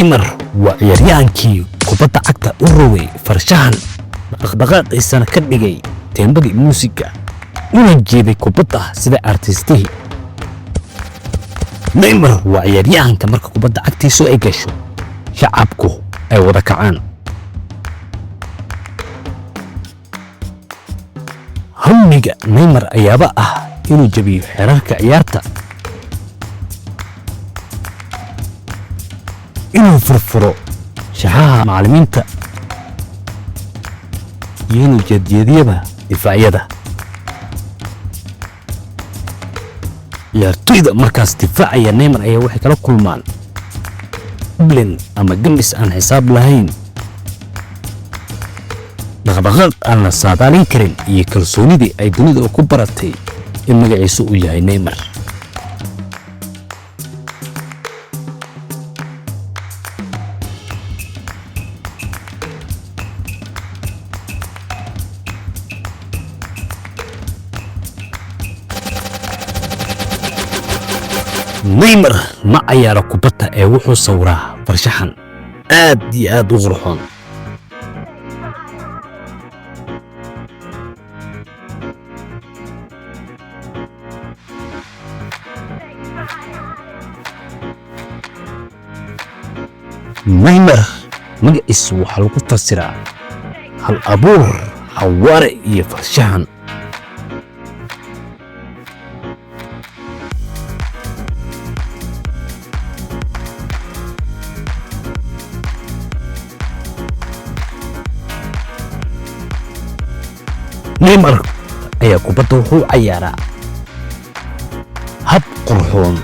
نيمار وعيريانكي كوبادا عكتا أوروي فرشان دقدقات إيسانا كدقي تنبغي موسيقى ونجيبي كوبادا سيدا أرتستيه نيمار وعيريانكا مركا كوبادا عكتي سو إيقاشو شعبكو أي ودكعان هميقا نيمار أيابا إنو جبيو حراركا عيارتا إنو فرفرو شحاها معلمينتا ينو جديديبا دفاعيدا ciyaartoyda markaas difaacaya Neymar ayaa waxay kala kulmaan blin ama gamis aan xisaab lahayn dhaqdhaqaaq aan la saadaalin karin iyo kalsoonidii ay dunida ku baratay in magaciisu uu yahay Neymar نيمار ما عيار كوبادا ee wuxuu sawraa farshaxan aad iyo aad u qurxoon نيمار magaciisu waxa lagu fasiraa hal abuur xawaare iyo farshaxan نيمار ayaa kubadda wuxuu ciyaaraa hab qurxoon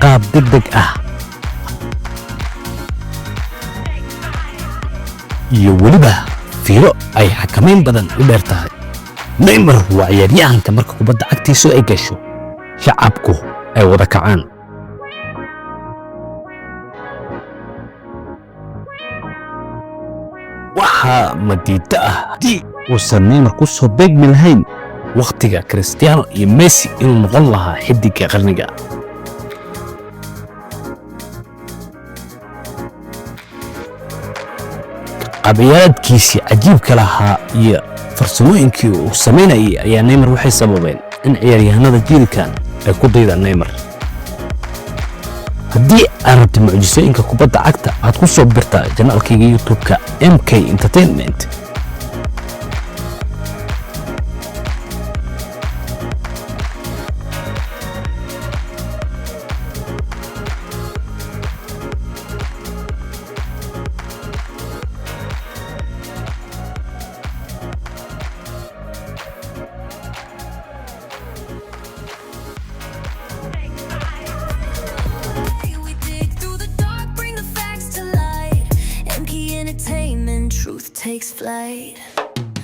qaab degdeg ah iyo weliba fiiro ay xakameyn badan u dheer tahay Neymar waa ciyaaryahanka marka kubadda cagtiisu ay gasho shacabku ay wada kacaan waxaa madiida ah haddii uusan Neymar ku soo beegmi lahayn waqtiga Cristiano iyo Messi inuu noqon lahaa xidiga qarniga qabiyaadkiisii cajiibka lahaa iyo farsamooyinkii uu sameynayay ayaa Neymar waxay sababeen in ciyaaryahanada jiilkan ay ku daydaan Neymar haddii aad rabto mucjisooyinka kubadda cagta aad ku soo birtaa janaalkayga YouTube-ka MK Entertainment Truth takes flight.